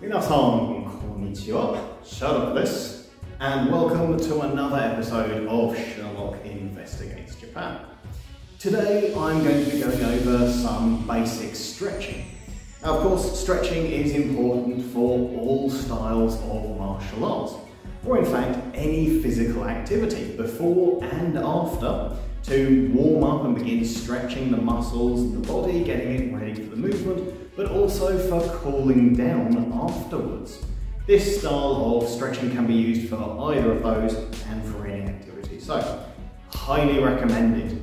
Minasan konnichiwa, Sherlock this, and welcome to another episode of Sherlock Investigates Japan. Today I'm going to be going over some basic stretching. Now of course stretching is important for all styles of martial arts, or in fact any physical activity before and after, to warm up and begin stretching the muscles and the body, getting it ready for the movement, but also for cooling down afterwards. This style of stretching can be used for either of those and for any activity, so highly recommended.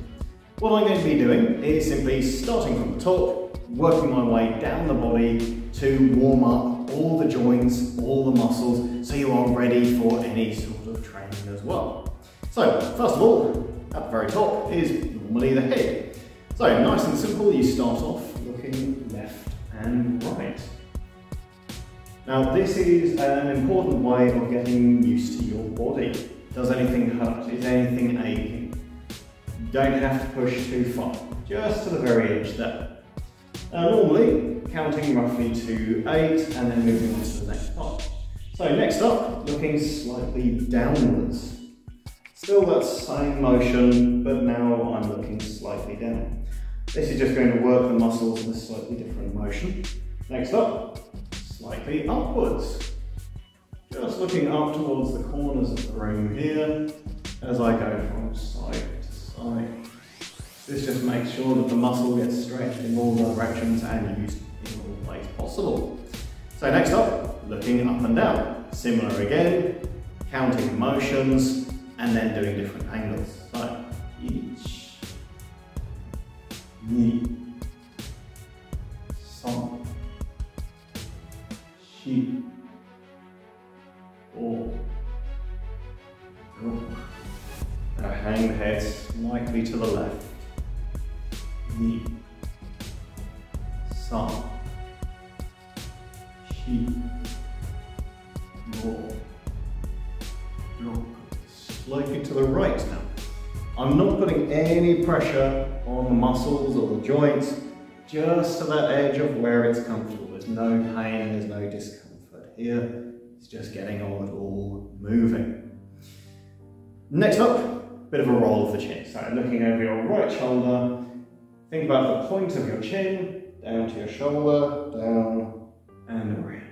What I'm going to be doing is simply starting from the top, working my way down the body to warm up all the joints, all the muscles, so you are ready for any sort of training as well. So first of all, at the very top is normally the head. So nice and simple, you start off looking left and right. Now this is an important way of getting used to your body. Does anything hurt? Is anything aching? You don't have to push too far, just to the very edge there. Normally, counting roughly to 8 and then moving on to the next part. So next up, looking slightly downwards. Still that same motion, but now I'm looking slightly down. This is just going to work the muscles in a slightly different motion. Next up, slightly upwards. Just looking up towards the corners of the room here as I go from side to side. This just makes sure that the muscle gets stretched in all directions and used in all ways possible. So next up, looking up and down. Similar again, counting motions, and then doing different angles. So, each, ni, san, shi, o, ro. Now hang the head slightly to the left. Ni, san, shi, o, ro. Slightly to the right now. I'm not putting any pressure on the muscles or the joints, just to that edge of where it's comfortable. There's no pain, there's no discomfort here. It's just getting all it all moving. Next up, bit of a roll of the chin. So looking over your right shoulder, think about the point of your chin, down to your shoulder, down and around.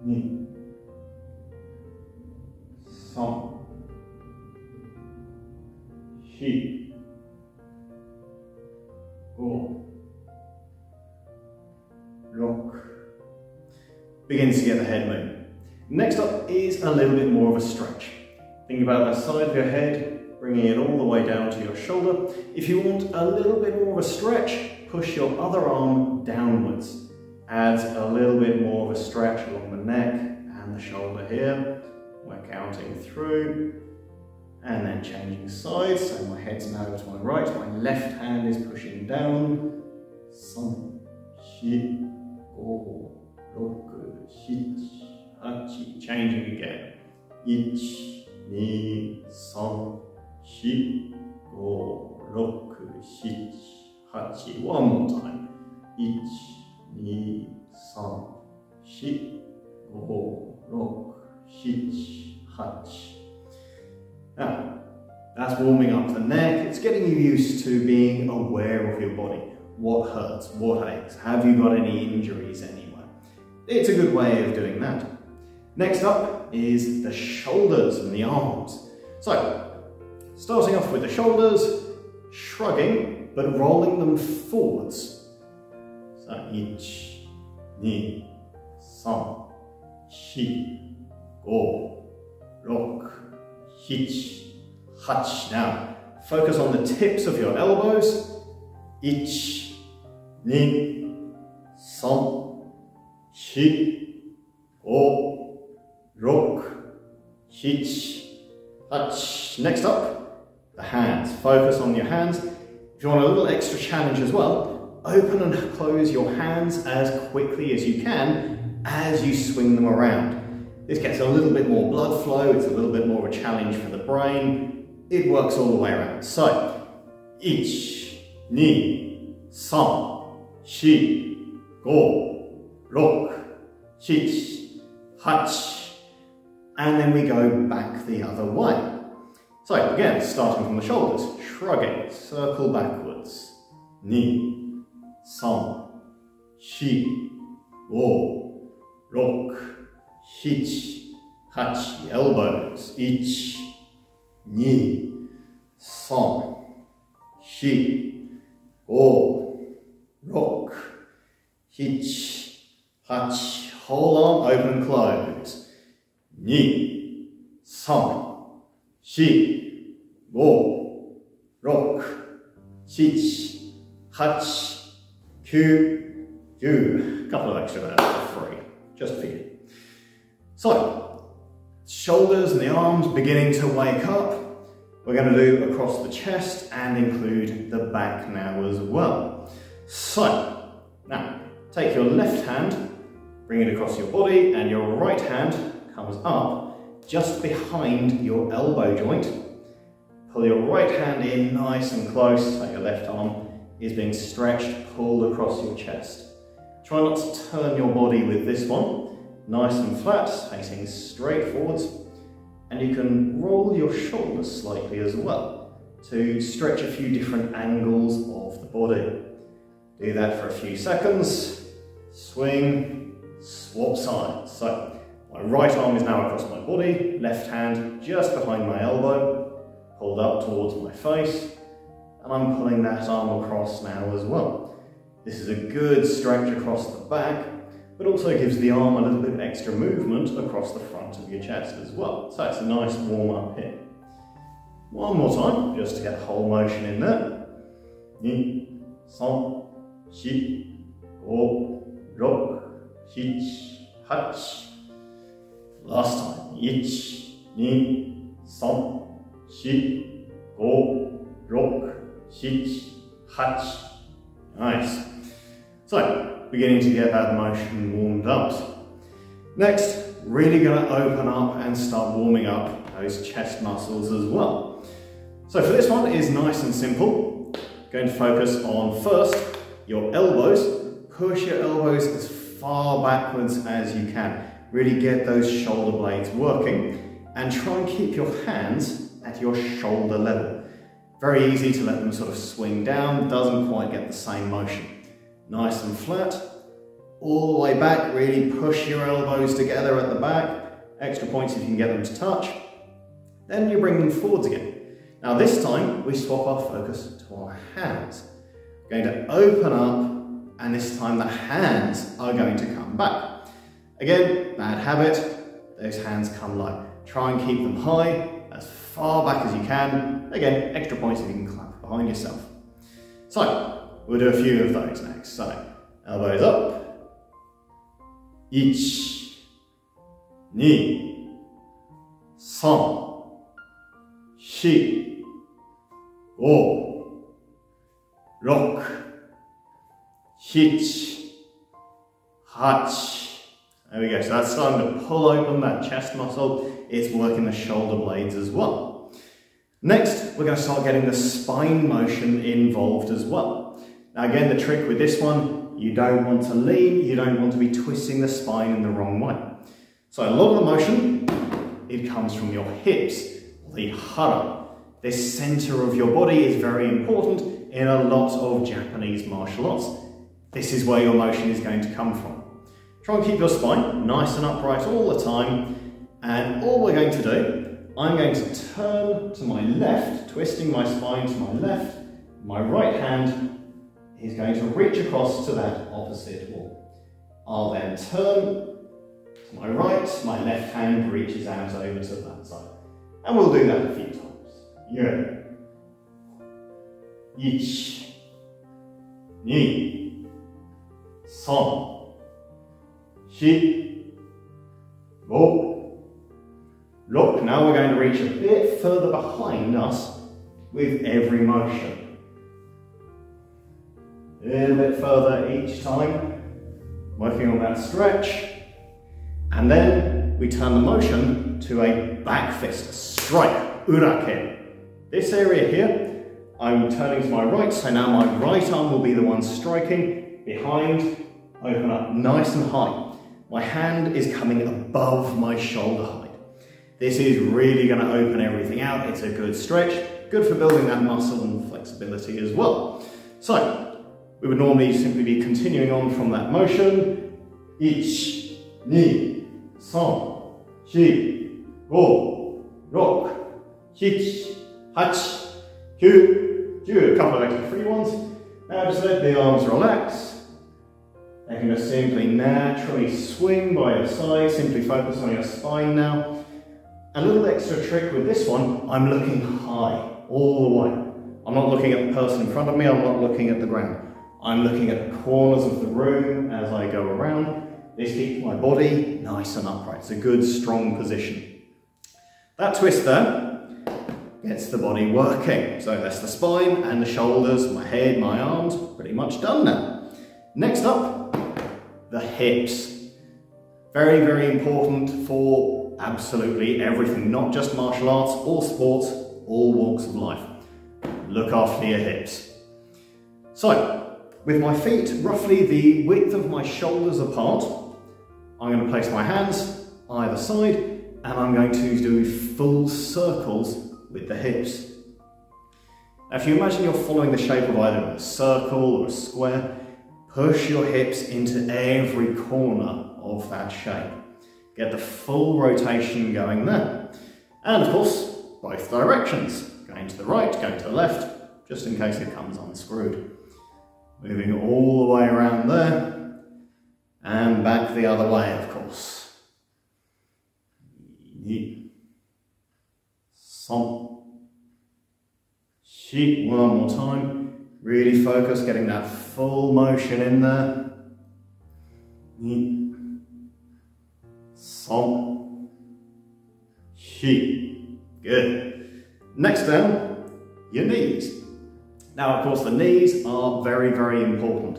Ni, san, shi, o, rock. Begins to get the head moving. Next up is a little bit more of a stretch. Think about the side of your head, bringing it all the way down to your shoulder. If you want a little bit more of a stretch, push your other arm downwards. Adds a little bit more of a stretch along the neck and the shoulder here. We're counting through and then changing sides. So my head's now to my right, my left hand is pushing down. San, shi, o, roku, shichi, hachi. Changing again. Ich, ni, san, shi, o, roku, shichi, hachi. One more time. Ich, 2, 3, 4, 5, 6, 7, 8. Now, that's warming up the neck. It's getting you used to being aware of your body. What hurts? What aches? Have you got any injuries anywhere? It's a good way of doing that. Next up is the shoulders and the arms. So, starting off with the shoulders, shrugging, but rolling them forwards. So, 1, 2, 3, 4, 5, 6, 7, 8. Now, focus on the tips of your elbows. 1, 2, 3, 4, 5, 6, 7, 8. Next up, the hands. Focus on your hands. If you want a little extra challenge as well, open and close your hands as quickly as you can as you swing them around. This gets a little bit more blood flow, it's a little bit more of a challenge for the brain. It works all the way around. So, 1, 2, 3, and then we go back the other way. So again, starting from the shoulders, shrugging, circle backwards. 2, 3, 4, 5, 6, 8, elbows. 1, 2, 3, 4, 5, 6, 8. Whole arm open and close. 2, 3, 4, 5, 6, 8, 9, 10. A couple of extra there for free, just for you. So, shoulders and the arms beginning to wake up. We're going to do across the chest and include the back now as well. So, now take your left hand, bring it across your body, and your right hand comes up just behind your elbow joint. Pull your right hand in nice and close, so your left arm is being stretched, pulled across your chest. Try not to turn your body with this one. Nice and flat, facing straight forwards. And you can roll your shoulders slightly as well to stretch a few different angles of the body. Do that for a few seconds. Swing, swap sides. So my right arm is now across my body, left hand just behind my elbow, pulled up towards my face, and I'm pulling that arm across now as well. This is a good stretch across the back, but also gives the arm a little bit of extra movement across the front of your chest as well. So it's a nice warm up here. One more time, just to get the whole motion in there. 2, 3, 4, 5, 6, 8. Last time. 1, 2, 3, 4, 5, 6, 8. Nice. So, beginning to get that motion warmed up. Next, really going to open up and start warming up those chest muscles as well. So for this one, it is nice and simple. Going to focus on first your elbows. Push your elbows as far backwards as you can. Really get those shoulder blades working and try and keep your hands at your shoulder level. Very easy to let them sort of swing down, doesn't quite get the same motion. Nice and flat, all the way back, really push your elbows together at the back. Extra points if you can get them to touch. Then you bring them forwards again. Now this time, we swap our focus to our hands. We're going to open up, and this time the hands are going to come back. Again, bad habit, those hands come low. Try and keep them high, as far back as you can. Again, extra points if you can clap behind yourself. So, we'll do a few of those next. So, elbows up. 1, 2, 3, 4, 5, 6, 8. There we go. So that's starting to pull open that chest muscle. It's working the shoulder blades as well. Next, we're going to start getting the spine motion involved as well. Now again, the trick with this one, you don't want to lean, you don't want to be twisting the spine in the wrong way. So a lot of the motion, it comes from your hips, the hara. This center of your body is very important in a lot of Japanese martial arts. This is where your motion is going to come from. Try and keep your spine nice and upright all the time. And all we're going to do, I'm going to turn to my left, twisting my spine to my left. My right hand is going to reach across to that opposite wall. I'll then turn to my right, my left hand reaches out over to that side. And we'll do that a few times. Yeah. 1, 2, 3, 4, 5, 6. Now we're going to reach a bit further behind us with every motion. A little bit further each time, working on that stretch. And then we turn the motion to a back fist, a strike, urake. This area here, I'm turning to my right, so now my right arm will be the one striking, behind, open up nice and high. My hand is coming above my shoulder height. This is really going to open everything out. It's a good stretch, good for building that muscle and flexibility as well. So, we would normally simply be continuing on from that motion. 1, 2, 3, 4, 5, 6, 7, 8, 9, 10. A couple of extra free ones. Now just let the arms relax. They can just simply naturally swing by your side. Simply focus on your spine now. A little extra trick with this one, I'm looking high all the way. I'm not looking at the person in front of me, I'm not looking at the ground. I'm looking at the corners of the room as I go around. This keeps my body nice and upright. It's a good, strong position. That twist there gets the body working. So that's the spine and the shoulders, my head, my arms, pretty much done now. Next up, the hips. Very, very important for absolutely everything, not just martial arts or sports, all walks of life. Look after your hips. So, with my feet roughly the width of my shoulders apart, I'm going to place my hands either side and I'm going to do full circles with the hips. Now if you imagine you're following the shape of either a circle or a square, push your hips into every corner of that shape. Get the full rotation going there. And of course, both directions. Going to the right, going to the left, just in case it comes unscrewed. Moving all the way around there, and back the other way, of course. One more time. Really focus, getting that full motion in there. Good. Next down, your knees. Now, of course, the knees are very, very important.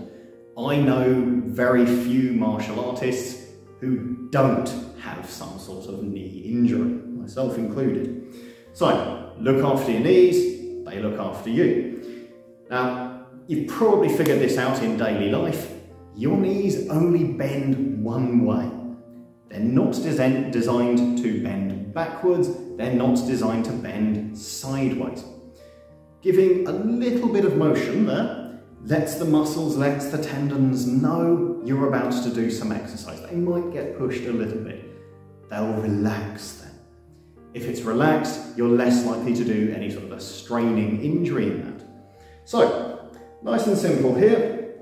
I know very few martial artists who don't have some sort of knee injury, myself included. So, look after your knees, they look after you. Now, you've probably figured this out in daily life. Your knees only bend one way. They're not designed to bend backwards, they're not designed to bend sideways. Giving a little bit of motion there lets the muscles, lets the tendons know you're about to do some exercise. They might get pushed a little bit. They'll relax then. If it's relaxed, you're less likely to do any sort of a straining injury in that. So, nice and simple here.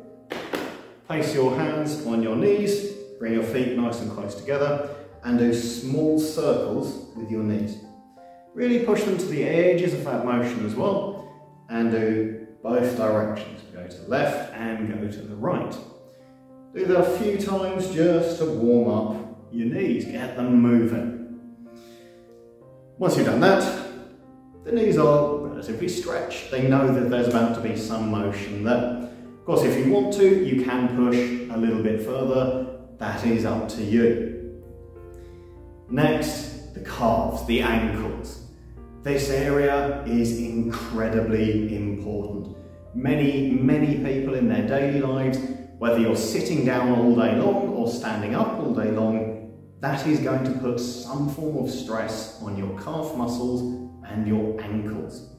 Place your hands on your knees, bring your feet nice and close together, and do small circles with your knees. Really push them to the edges of that motion as well, and do both directions. Go to the left and go to the right. Do that a few times just to warm up your knees, get them moving. Once you've done that, the knees are relatively stretched. They know that there's about to be some motion there. Of course, if you want to, you can push a little bit further. That is up to you. Next, the calves, the ankles. This area is incredibly important. Many people in their daily lives, whether you're sitting down all day long or standing up all day long, that is going to put some form of stress on your calf muscles and your ankles.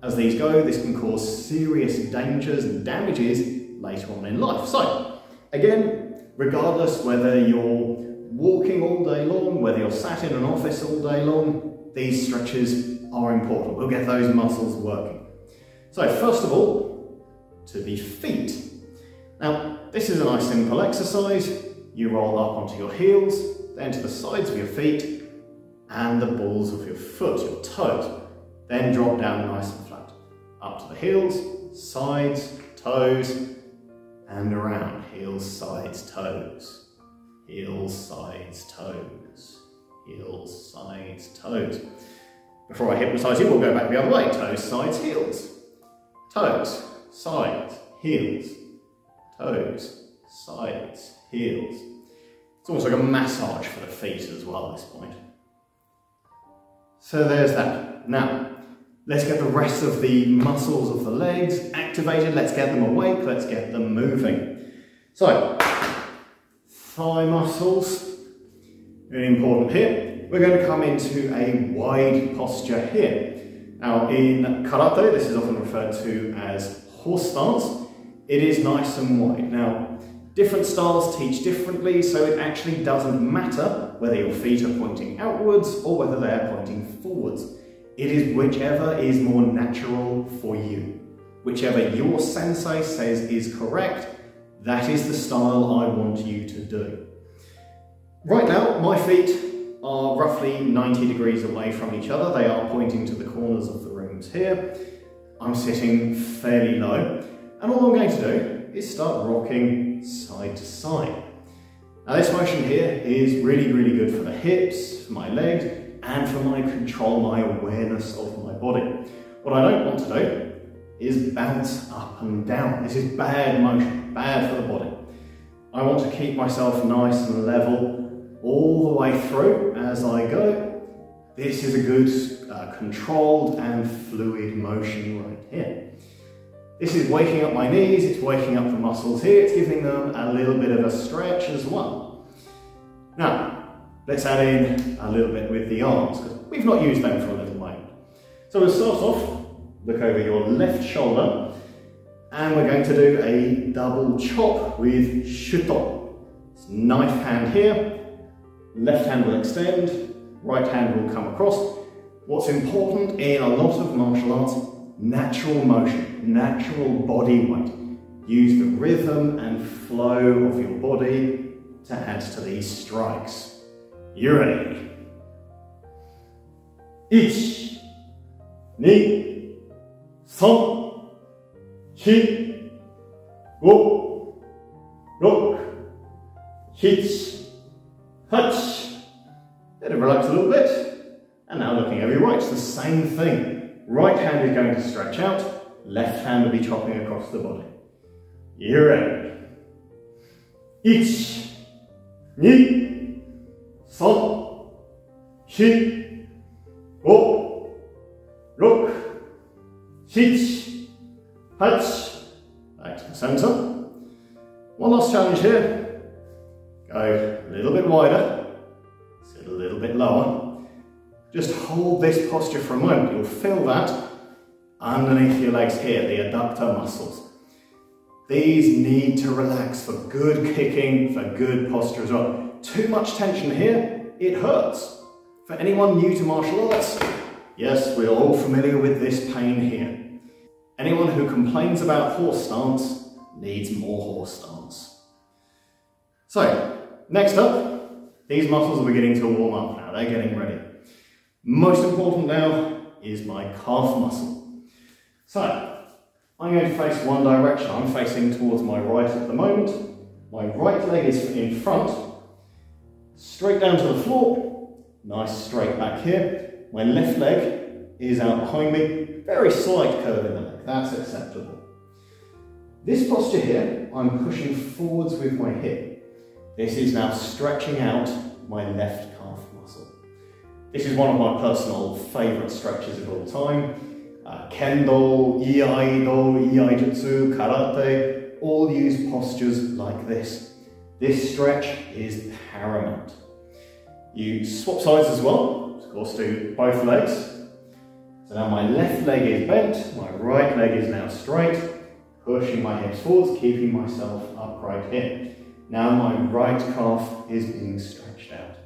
As these go, this can cause serious dangers and damages later on in life. So, again, regardless whether you're walking all day long, whether you're sat in an office all day long, these stretches are important. We'll get those muscles working. So first of all, to the feet. Now, this is a nice simple exercise. You roll up onto your heels, then to the sides of your feet, and the balls of your foot, your toes. Then drop down nice and flat. Up to the heels, sides, toes, and around. Heels, sides, toes. Heels, sides, toes. Heels, sides, toes. Before I hypnotise you, we'll go back the other way. Toes, sides, heels. Toes, sides, heels. Toes, sides, heels. It's almost like a massage for the feet as well at this point. So there's that. Now, let's get the rest of the muscles of the legs activated. Let's get them awake. Let's get them moving. So, thigh muscles, really important here. We're going to come into a wide posture here. Now in karate, this is often referred to as horse stance. It is nice and wide. Now, different styles teach differently, so it actually doesn't matter whether your feet are pointing outwards or whether they're pointing forwards. It is whichever is more natural for you. Whichever your sensei says is correct, that is the style I want you to do. Right now, my feet are roughly 90 degrees away from each other. They are pointing to the corners of the rooms here. I'm sitting fairly low, and all I'm going to do is start rocking side to side. Now this motion here is really, really good for the hips, for my legs, and for my control, my awareness of my body. What I don't want to do is bounce up and down. This is bad motion, bad for the body. I want to keep myself nice and level all the way through as I go. This is a good controlled and fluid motion right here. This is waking up my knees, it's waking up the muscles here, it's giving them a little bit of a stretch as well. Now, let's add in a little bit with the arms, because we've not used them for a little moment. So we'll start off, look over your left shoulder, and we're going to do a double chop with shuto. It's knife hand here, left hand will extend, right hand will come across. What's important in a lot of martial arts, natural motion, natural body weight. Use the rhythm and flow of your body to add to these strikes. You ready? 1, 2, 3, 4, 5, 6, 7, 8. Let it relax a little bit. And now looking over your right, it's the same thing. Right hand is going to stretch out, left hand will be chopping across the body. You ready? 1, 2, 3, 4, 5, 6, 7, 8. Back to the centre. One last challenge here. Go a little bit wider, sit a little bit lower. Just hold this posture for a moment. You'll feel that underneath your legs here, the adductor muscles. These need to relax for good kicking, for good posture as well. Too much tension here, it hurts. For anyone new to martial arts, yes, we're all familiar with this pain here. Anyone who complains about horse stance needs more horse stance. So, next up, these muscles are beginning to warm up now, they're getting ready. Most important now is my calf muscle. So, I'm going to face one direction. I'm facing towards my right at the moment. My right leg is in front, straight down to the floor, nice straight back here. My left leg is out behind me, very slight curve in the leg, that's acceptable. This posture here, I'm pushing forwards with my hip. This is now stretching out my left calf muscle. This is one of my personal favourite stretches of all time. Kendo, Iaido, Taijutsu, karate, all use postures like this. This stretch is paramount. You swap sides as well, of course do both legs. So now my left leg is bent, my right leg is now straight, pushing my hips forwards, keeping myself upright here. Now my right calf is being stretched out.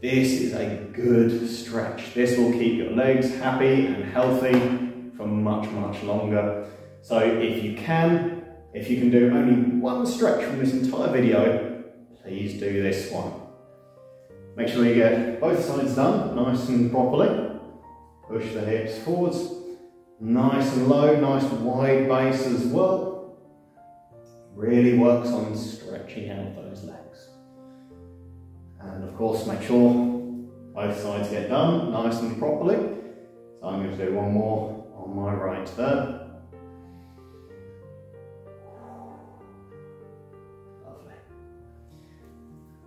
This is a good stretch. This will keep your legs happy and healthy for much, much longer. So if you can do only one stretch from this entire video, please do this one. Make sure you get both sides done nice and properly. Push the hips forwards, nice and low, nice wide base as well. Really works on stretching out those legs. And of course, make sure both sides get done nice and properly. So I'm going to do one more on my right there. Lovely.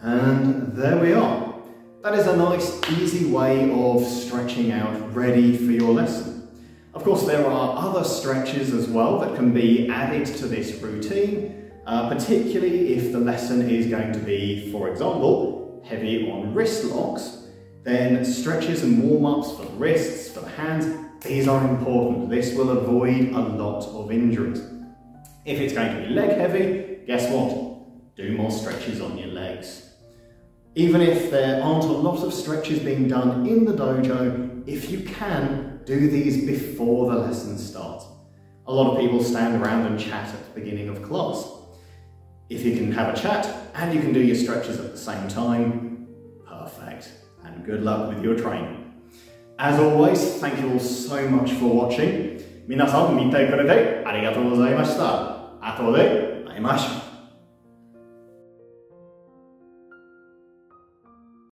And there we are. That is a nice, easy way of stretching out, ready for your lesson. Of course, there are other stretches as well that can be added to this routine. particularly if the lesson is going to be, for example, heavy on wrist locks, then stretches and warm-ups for the wrists, for the hands, these are important. This will avoid a lot of injuries. If it's going to be leg heavy, guess what? Do more stretches on your legs. Even if there aren't a lot of stretches being done in the dojo, if you can, do these before the lesson starts. A lot of people stand around and chat at the beginning of class. If you can have a chat and you can do your stretches at the same time, perfect. And good luck with your training. As always, thank you all so much for watching. 皆さん見てくれてありがとうございました。後で会いましょう。